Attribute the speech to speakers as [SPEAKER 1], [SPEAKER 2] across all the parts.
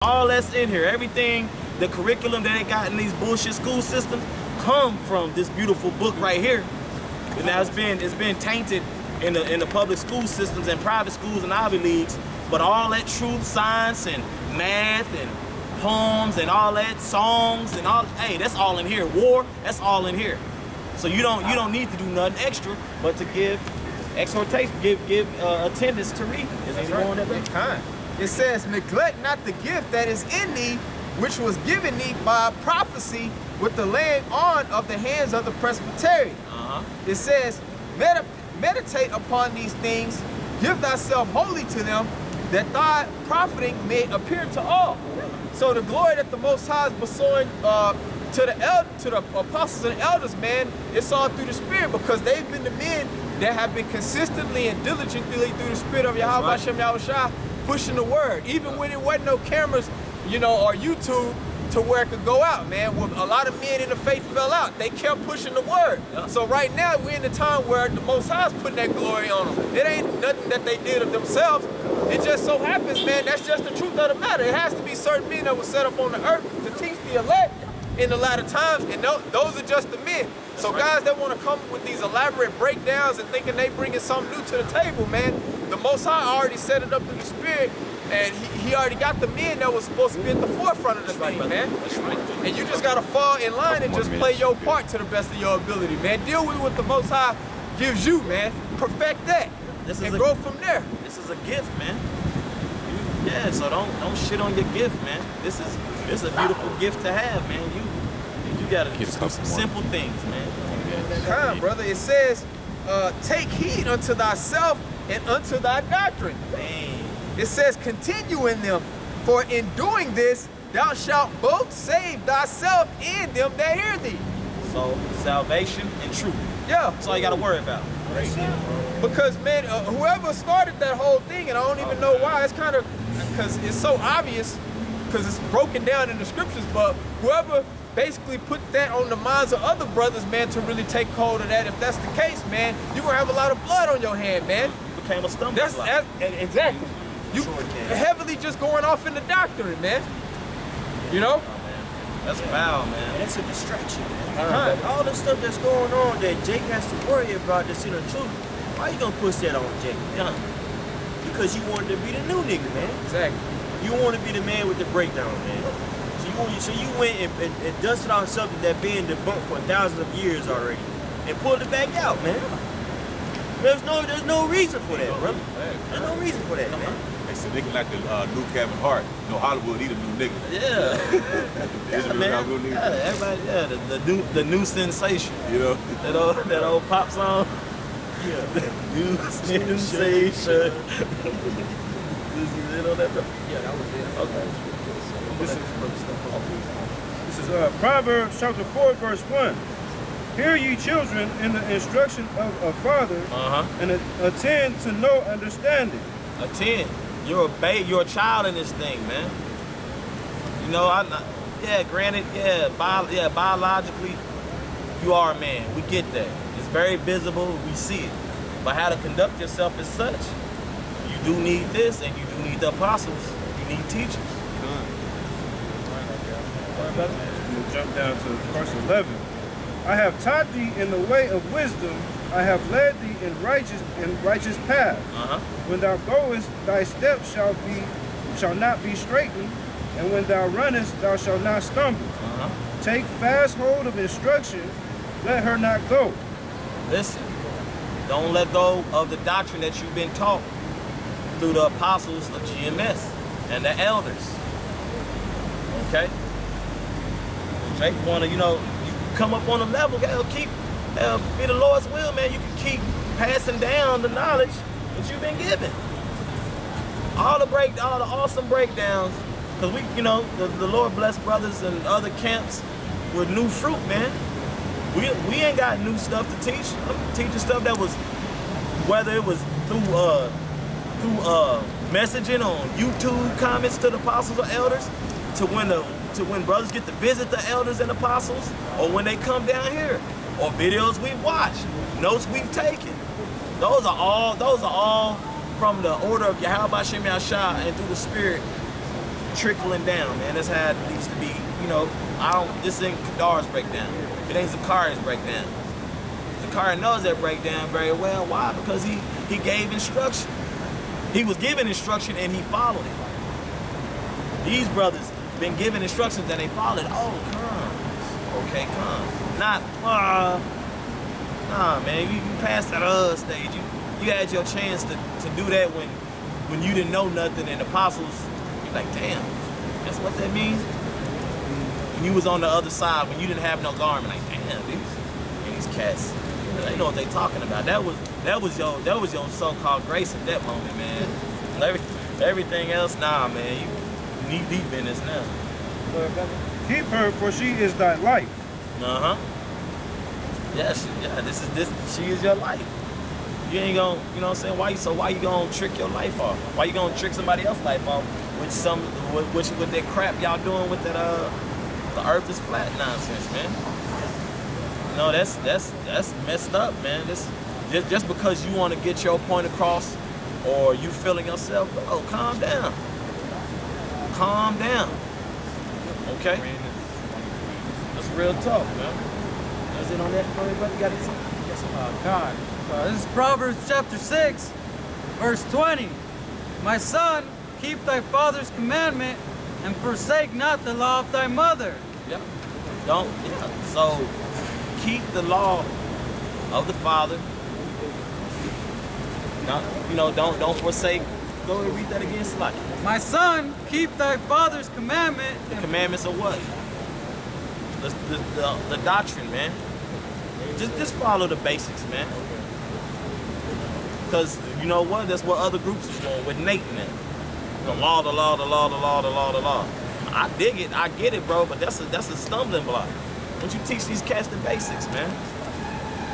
[SPEAKER 1] All that's in here, everything, the curriculum that they got in these bullshit school systems come from this beautiful book right here. And now it's been tainted in the public school systems and private schools and Ivy Leagues. But all that truth, science, and math, and poems, and all that, songs, and all, hey, that's all in here. War, that's all in here. So you don't need to do nothing extra but to give exhortation, give attendance to read.
[SPEAKER 2] That's right. It says, neglect not the gift that is in thee, which was given thee by prophecy with the laying on of the hands of the presbytery. It says, meditate upon these things, give thyself wholly to them, that thy profiting may appear to all. So the glory that the Most High is bestowing to the apostles and elders, man, it's all through the Spirit, because they've been the men that have been consistently and diligently through the Spirit of Yahawashi pushing the word, even when there wasn't no cameras, you know, or YouTube to where it could go out, man. When a lot of men in the faith fell out, they kept pushing the word. Yeah. So right now, we're in a time where the Most High is putting that glory on them. It ain't nothing that they did of themselves. It just so happens, man, that's just the truth of the matter. It has to be certain men that were set up on the earth to teach the elect in the latter times, and those are just the men. So guys that want to come with these elaborate breakdowns and thinking they bringing something new to the table, man, the Most High already set it up in the Spirit, and he already got the men that was supposed to be at the forefront of the thing, man. That's right. And you just got to fall in line and just play your part to the best of your ability, man. Deal with what the Most High gives you, man. Perfect that, and grow from there.
[SPEAKER 1] This is a gift, man. Yeah, so don't shit on your gift, man. This is a beautiful gift to have, man. You gotta do some simple things, man.
[SPEAKER 2] Come, brother. It says, take heed unto thyself and unto thy doctrine.
[SPEAKER 1] Man.
[SPEAKER 2] It says, continue in them, for in doing this thou shalt both save thyself and them that hear thee.
[SPEAKER 1] So salvation and truth.
[SPEAKER 2] Yeah.
[SPEAKER 1] That's all you gotta worry about.
[SPEAKER 2] Because, man, whoever started that whole thing, and I don't even know why, it's kind of, because it's so obvious, because it's broken down in the scriptures, but whoever basically put that on the minds of other brothers, man, to really take hold of that, if that's the case, man, you're going to have a lot of blood on your hand, man.
[SPEAKER 1] You became a stumbling block.
[SPEAKER 2] Exactly. You heavily just going off in the doctrine, man. You know?
[SPEAKER 1] Oh, man. That's foul, man.
[SPEAKER 3] That's a distraction, man. All the stuff that's going on that Jake has to worry about that's in the truth, why you gonna push that on Jake? Because you wanted to be the new nigga, man.
[SPEAKER 2] Exactly.
[SPEAKER 3] You want to be the man with the breakdown, man. So you went and dusted off something that been debunked for thousands of years already, and pulled it back out, man. There's no reason for that, brother. There's no reason for that, man.
[SPEAKER 4] It's a nigga like the new Kevin Hart. No Hollywood, he the new nigga.
[SPEAKER 1] Yeah. Everybody, the new sensation.
[SPEAKER 4] You know?
[SPEAKER 1] That old pop song.
[SPEAKER 3] Yeah.
[SPEAKER 1] New sensation. You know that?
[SPEAKER 3] Yeah, that was it.
[SPEAKER 1] Okay.
[SPEAKER 5] This is Proverbs chapter 4, verse 1. Hear ye children in the instruction of a father, and attend to no understanding.
[SPEAKER 1] Attend. You're a babe. You're a child in this thing, man. You know, granted, biologically, you are a man. We get that. It's very visible. We see it. But how to conduct yourself as such, you do need this, and you do need the apostles. You need teachers.
[SPEAKER 5] We'll jump down to verse 11. I have taught thee in the way of wisdom. I have led thee in righteous paths. When thou goest, thy steps shall not be straitened, and when thou runnest, thou shalt not stumble. Take fast hold of instruction, let her not go.
[SPEAKER 1] Listen, don't let go of the doctrine that you've been taught through the apostles of GMS and the elders. Okay? Jake wanna, you come up on a level, be the Lord's will, man. You can keep passing down the knowledge that you've been given. All the awesome breakdowns, because the Lord bless brothers and other camps with new fruit, man. We ain't got new stuff to teach. I'm teaching stuff that was, whether it was through messaging on YouTube comments to the apostles or elders, to when brothers get to visit the elders and apostles, or when they come down here, or videos we've watched, notes we've taken. Those are all from the order of Yahawashi and through the Spirit, trickling down, man. That's how it needs to be. You know, this ain't Kadar's breakdown. It ain't Zakaria's breakdown. Zakaria knows that breakdown very well. Why? Because he gave instruction. He was given instruction and he followed it. These brothers been given instructions and they followed. Oh, come. Okay, come. Not, nah, man. You passed that stage. You had your chance to do that when you didn't know nothing, and apostles, you're like, damn, that's what that means? When you was on the other side, when you didn't have no garment, like, damn, these cats, they know what they talking about. That was your so-called grace at that moment, man. Everything else, nah, man, you knee deep in this now.
[SPEAKER 5] Keep her, for she is thy life.
[SPEAKER 1] Uh-huh. Yeah, she is your life. You ain't gonna, you know what I'm saying? Why you gonna trick your life off? Why you gonna trick somebody else's life off with that crap y'all doing with that the earth is flat nonsense, man? No, that's messed up, man. Just because you want to get your point across or you feeling yourself, bro, calm down. Calm down. Okay? That's real talk, man. Is it on that? Brother, you got anything?
[SPEAKER 6] God. This is Proverbs chapter 6, verse 20. My son, keep thy father's commandment and forsake not the law of thy mother.
[SPEAKER 1] Yep. So keep the law of the father. Don't forsake. Go and read that again, Slot.
[SPEAKER 6] My son, keep thy father's commandment.
[SPEAKER 1] The commandments of what? The doctrine, man. Just follow the basics, man. Because you know what? That's what other groups is doing with Nathan. The law. I dig it. I get it, bro. But that's a stumbling block. Don't you teach these cats the basics, man?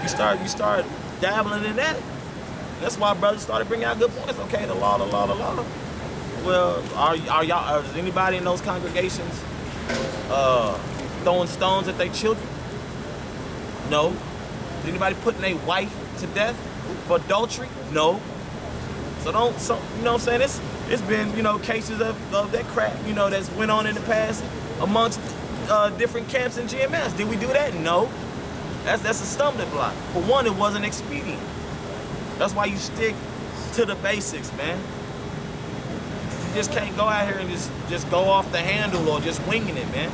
[SPEAKER 1] You start dabbling in that. That's why brothers started bringing out good points. Okay, the law. Well, is anybody in those congregations throwing stones at their children? No. Is anybody putting their wife to death for adultery? No. So you know what I'm saying? It's been, cases of that crap, that's went on in the past amongst different camps in GMS. Did we do that? No. That's a stumbling block. For one, it wasn't expedient. That's why you stick to the basics, man. You just can't go out here and just go off the handle or just winging it, man.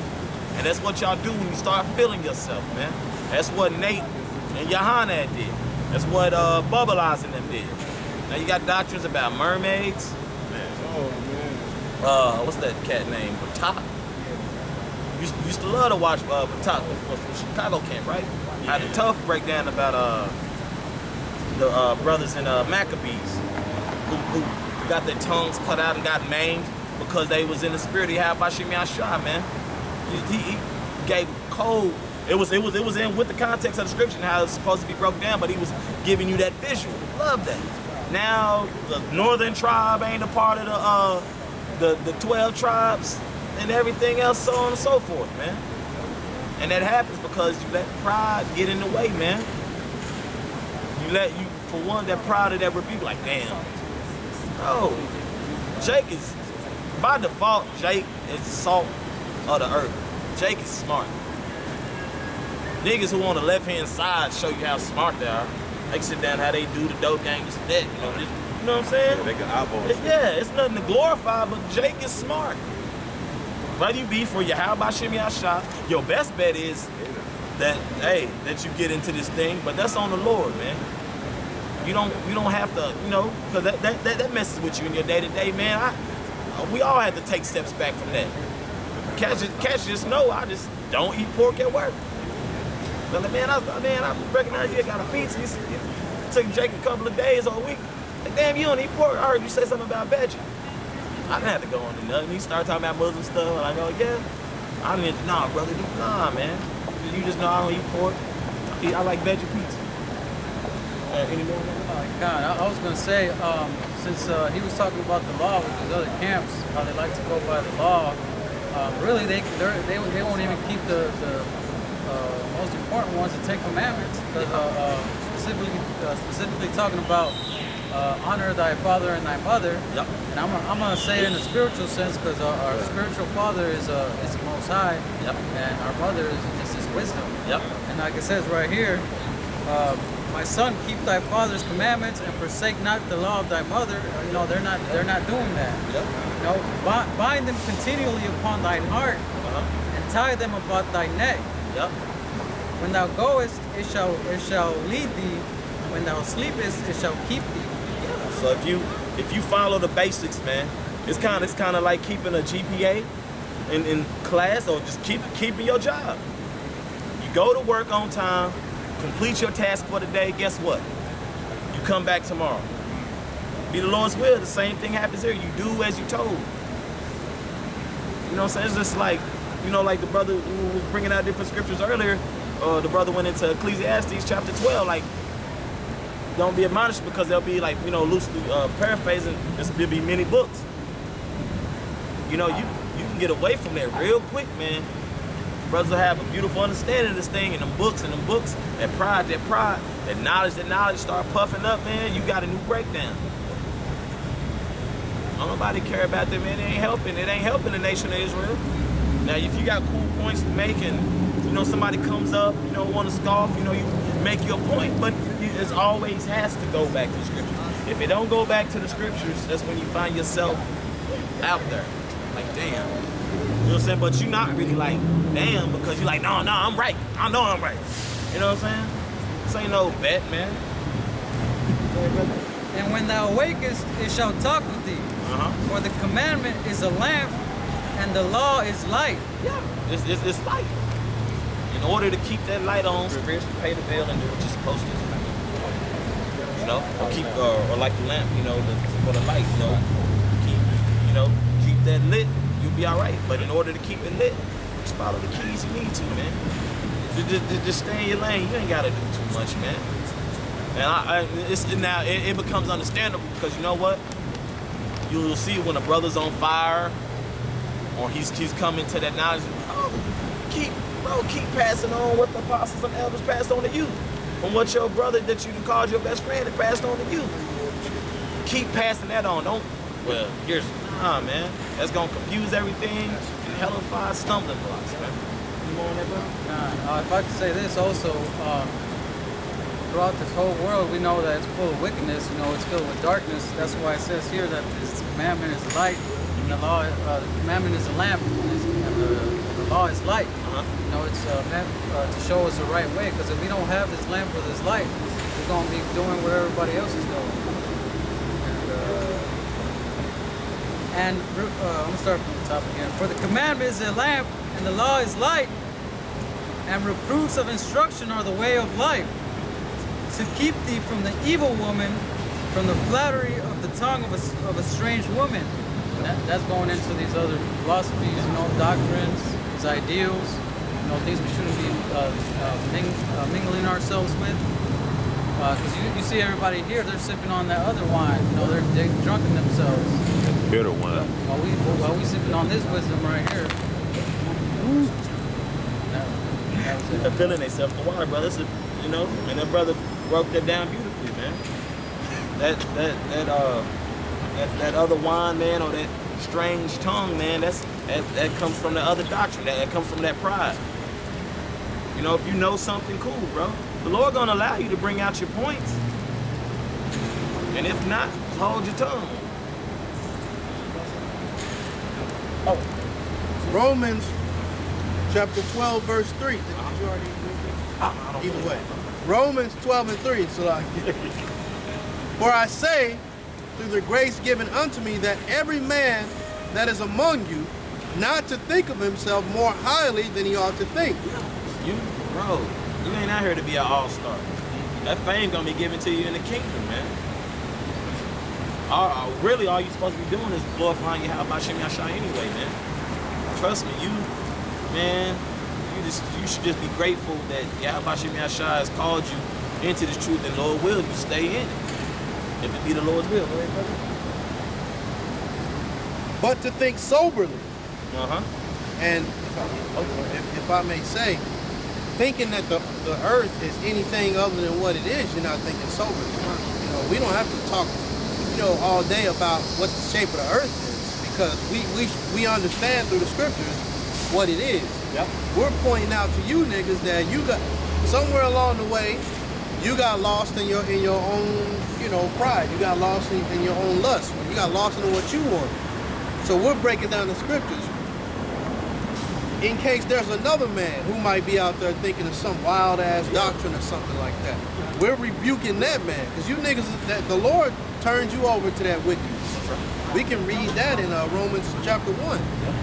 [SPEAKER 1] And that's what y'all do when you start feeling yourself, man. That's what Nate and Johanna did. That's what Bubble Eyes and them did. Now you got doctrines about mermaids. What's that cat name? Batak. Used to love to watch Batak from Chicago camp, right? Had a tough breakdown about the brothers in Maccabees who got their tongues cut out and got maimed because they was in the spirit of Yahawashi, man. He gave cold. It was in with the context of the scripture and how it's supposed to be broken down, but he was giving you that visual. Love that. Now the northern tribe ain't a part of the 12 tribes and everything else, so on and so forth, man. And that happens because you let pride get in the way, man. For one, that pride of that rebuke, like, damn. No. Jake is, by default, Jake is the salt of the earth. Jake is smart. Niggas who on the left-hand side show you how smart they are. They can sit down how they do the dope gang, just that, you know what I'm saying?
[SPEAKER 4] Yeah, they can eyeball it.
[SPEAKER 1] Yeah, it's nothing to glorify, but Jake is smart. Whether you be for Yahawashi shot, your best bet is that you get into this thing, but that's on the Lord, man. You don't have to, because that messes with you in your day-to-day, man. We all have to take steps back from that. Cats just know I just don't eat pork at work. But I recognize you got a pizza. It took Jake a couple of days or a week. Like, damn, you don't eat pork. I heard you say something about veggie. I didn't have to go on to nothing. He started talking about Muslim stuff, and I go, yeah. I didn't, nah, brother, nah, man. You just know I don't eat pork. I like veggie pizza. Any more?
[SPEAKER 6] God, I was gonna say, since he was talking about the law with these other camps, how they like to go by the law. Really, they won't even keep the most important ones, the Ten Commandments. Because specifically talking about honor thy father and thy mother.
[SPEAKER 1] Yep.
[SPEAKER 6] And I'm gonna say it in a spiritual sense because our spiritual father is the Most High.
[SPEAKER 1] Yep.
[SPEAKER 6] And our mother is His wisdom.
[SPEAKER 1] Yep.
[SPEAKER 6] And like it says right here, my son, keep thy father's commandments and forsake not the law of thy mother. You know, they're not doing that.
[SPEAKER 1] Yep.
[SPEAKER 6] You know, bind them continually upon thine heart and tie them about thy neck.
[SPEAKER 1] Yep.
[SPEAKER 6] When thou goest, it shall lead thee. When thou sleepest, it shall keep thee.
[SPEAKER 1] So if you follow the basics, man, it's kind of like keeping a GPA in class, or just keeping your job. You go to work on time, complete your task for the day. Guess what? You come back tomorrow. Be the Lord's will. The same thing happens here. You do as you told. You know what I'm saying? It's just like, you know, like the brother who was bringing out different scriptures earlier. The brother went into Ecclesiastes chapter 12. Like, don't be admonished, because they'll be like, you know, loosely paraphrasing. There'll be many books. You know, you can get away from that real quick, man. Brothers will have a beautiful understanding of this thing, and them books, that pride, that knowledge start puffing up, man. You got a new breakdown. Don't nobody care about that, man. It ain't helping the nation of Israel. Now, if you got cool points to make, and you know somebody comes up, you know, want to scoff, you know, you make your point, but it always has to go back to the scriptures. If it don't go back to the scriptures, that's when you find yourself out there. Like, damn. You know what I'm saying? But you're not really like, damn, because you're like, no, I'm right. I know I'm right. You know what I'm saying? This ain't no bet, man.
[SPEAKER 6] And when thou awakest, it shall talk with thee. For the commandment is a lamp, and the law is light.
[SPEAKER 1] Yeah, it's light. In order to keep that light on, spiritually pay the bill and do what you're supposed to do. You know, or like the lamp, you know, for the light, you know, keep that lit, you'll be all right. But in order to keep it lit, just follow the keys you need to, man. Just stay in your lane. You ain't gotta do too much, man. And now it becomes understandable, because you know what? You'll see when a brother's on fire, or he's coming to that knowledge. Oh, keep passing on what the apostles and elders passed on to you, from what your brother that you called your best friend had passed on to you. Keep passing that on. Man. That's gonna confuse everything and hellify stumbling blocks, man. You know that, bro?
[SPEAKER 6] If I could say this also, throughout this whole world, we know that it's full of wickedness. You know, it's filled with darkness. That's why it says here that this commandment is light, and the law, the commandment is a lamp, and the law is light. You know, it's meant to show us the right way. Because if we don't have this lamp or this light, we're gonna be doing what everybody else is doing. And I'm gonna start from the top again. For the commandment is a lamp, and the law is light, and reproofs of instruction are the way of life, to keep thee from the evil woman, from the flattery of the tongue of a strange woman. And that's going into these other philosophies, you know, doctrines, these ideals, you know, things we shouldn't be mingling ourselves with. Because you see everybody here, they're sipping on that other wine. You know, they're drunken themselves.
[SPEAKER 4] Bitter wine.
[SPEAKER 6] While we sipping on this wisdom right here.
[SPEAKER 1] They're filling themselves with water, brother. You know, and that brother broke that down beautifully, man. That other wine, man, or that strange tongue, man, that comes from the other doctrine. That comes from that pride. You know, if you know something, cool, bro. The Lord gonna allow you to bring out your points. And if not, hold your tongue.
[SPEAKER 7] Romans chapter 12, verse 3. Did you already read it? Either way. Romans 12 and 3. For I say, through the grace given unto me, that every man that is among you, not to think of himself more highly than he ought to think.
[SPEAKER 1] Bro, you ain't out here to be an all-star. That fame gonna be given to you in the kingdom, man. Really, all you're supposed to be doing is glorifying Yahawashi anyway, man. Trust me, you should just be grateful that Yahawashi has called you into this truth, and Lord will you stay in it. If it be the Lord's will, right, brother?
[SPEAKER 7] But to think soberly. And if I may say, thinking that the earth is anything other than what it is, you're not thinking soberly. You know, we don't have to talk, all day about what the shape of the earth is, because we understand through the scriptures what it is.
[SPEAKER 3] Yep.
[SPEAKER 7] We're pointing out to you niggas that you got somewhere along the way, you got lost in your own, pride. You got lost in your own lust. You got lost in what you want. So we're breaking down the scriptures in case there's another man who might be out there thinking of some wild ass doctrine or something like that. We're rebuking that man, because you niggas, that the Lord turns you over to that wickedness. We can read that in Romans chapter 1.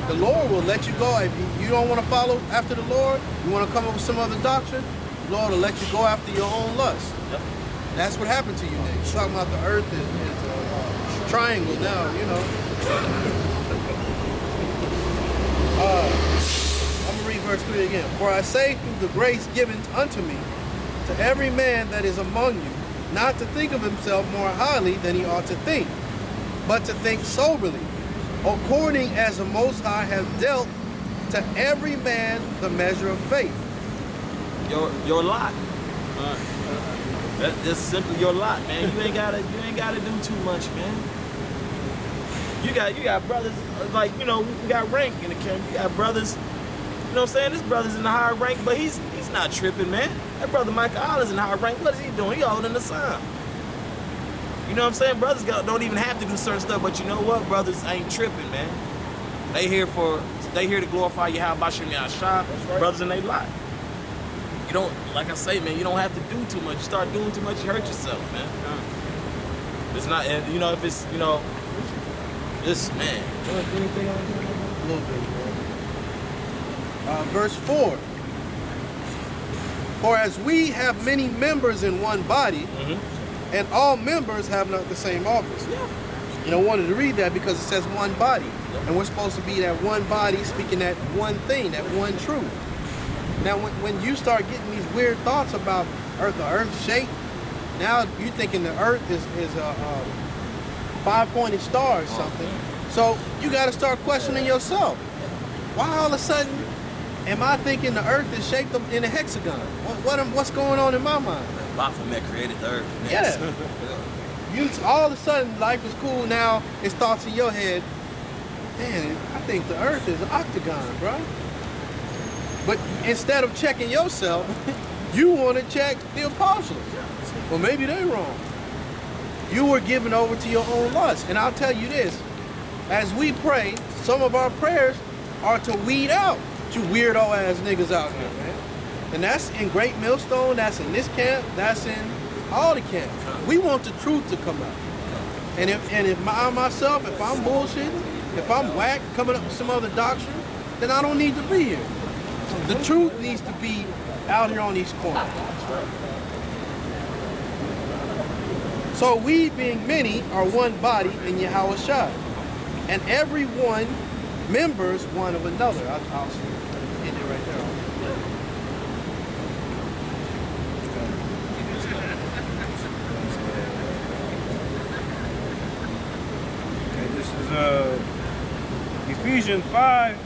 [SPEAKER 7] The Lord will let you go. If you don't want to follow after the Lord, you want to come up with some other doctrine, the Lord will let you go after your own lust.
[SPEAKER 3] Yep.
[SPEAKER 7] That's what happened to you niggas. Talking about the earth is a triangle now, I'm going to read verse 3 again. For I say through the grace given unto me, to every man that is among you, not to think of himself more highly than he ought to think, but to think soberly, according as the Most High has dealt to every man the measure of faith.
[SPEAKER 1] Your lot. That's simply your lot, man. You ain't gotta do too much, man. You got brothers like, we got rank in the camp. You got brothers, you know what I'm saying? This brother's in the higher rank, but he's not tripping, man. That brother Michael Allen's in the higher rank. What is he doing? He holding the sign. You know what I'm saying? Brothers don't even have to do certain stuff, but you know what? Brothers ain't tripping, man. They here to glorify Yahawashi and Yahshua.
[SPEAKER 3] Right.
[SPEAKER 1] Brothers in their lot. You don't, like I say, man, you don't have to do too much. You start doing too much, you hurt yourself, man. It's not, and if it's, this, man. You want to do anything on here?
[SPEAKER 7] A little bit, man. Verse 4. For as we have many members in one body, and all members have not the same office.
[SPEAKER 1] Yeah.
[SPEAKER 7] I wanted to read that because it says one body. And we're supposed to be that one body speaking that one thing, that one truth. Now, when you start getting these weird thoughts about the earth shape, now you're thinking the earth is a five-pointed star or something. So you got to start questioning yourself. Why all of a sudden am I thinking the earth is shaped up in a hexagon? What's going on in my mind?
[SPEAKER 1] Baphomet created the earth.
[SPEAKER 7] Yeah. All of a sudden, life is cool now. It's thoughts in your head. Man, I think the earth is an octagon, bro. But instead of checking yourself, you want to check the apostles. Well, maybe they're wrong. You were given over to your own lust. And I'll tell you this, as we pray, some of our prayers are to weed out you weirdo ass niggas out here, man. And that's in Great Millstone, that's in this camp, that's in all the camps. We want the truth to come out. And if myself, if I'm bullshitting, if I'm whack, coming up with some other doctrine, then I don't need to be here. The truth needs to be out here on these corners. So we, being many, are one body in Yahawashi, and every one members one of another. I'll end it right there.
[SPEAKER 5] Okay, this is Ephesians 5,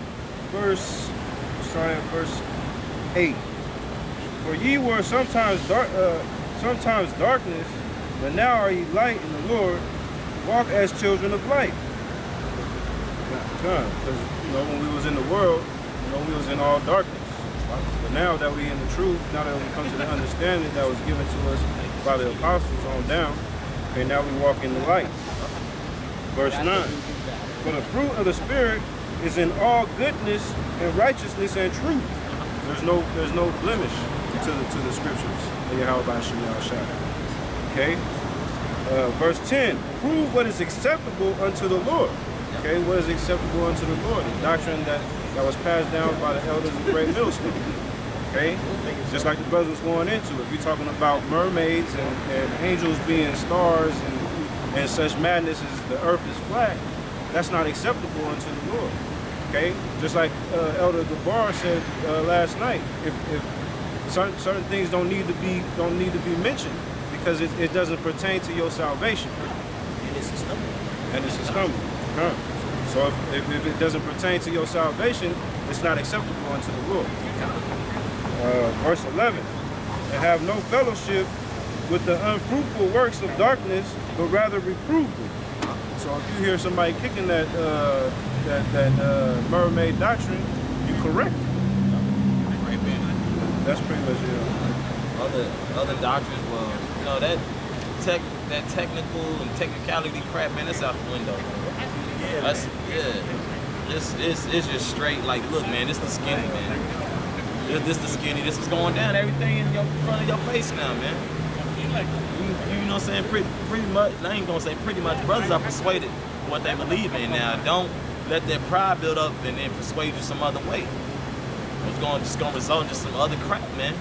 [SPEAKER 5] starting at verse 8. For ye were sometimes darkness, but now are ye light in the Lord. Walk as children of light. Because when we was in the world, we was in all darkness. But now that we in the truth, now that we come to the understanding that was given to us by the apostles on down, okay, now we walk in the light. Verse 9. For the fruit of the Spirit is in all goodness and righteousness and truth. There's no blemish to the scriptures. Okay. Verse 10. Prove what is acceptable unto the Lord. Okay, what is acceptable unto the Lord? The doctrine that was passed down by the elders of Great Millstone. Okay? Just like the brothers was going into it. We're talking about mermaids and angels being stars and such madness as the earth is flat. That's not acceptable unto the Lord. Okay? Just like Elder Gabar said last night, if certain things don't need to be mentioned because it doesn't pertain to your salvation. And it's a stumble. So if it doesn't pertain to your salvation, it's not acceptable unto the Lord. Verse 11, and have no fellowship with the unfruitful works of darkness, but rather reprove them. So if you hear somebody kicking that mermaid doctrine, you correct it. That's pretty much it.
[SPEAKER 1] Other doctrines, well, you know, that technical and technicality crap, man, that's out the window.
[SPEAKER 3] Yeah,
[SPEAKER 1] That's it's just straight like, look, man, this the skinny, man. This the skinny. This is going down. Everything in front of your face now, man. You know what I'm saying? Pretty much. I ain't gonna say pretty much. Brothers are persuaded what they believe in now. Don't let their pride build up and then persuade you some other way. It's just gonna result in just some other crap, man.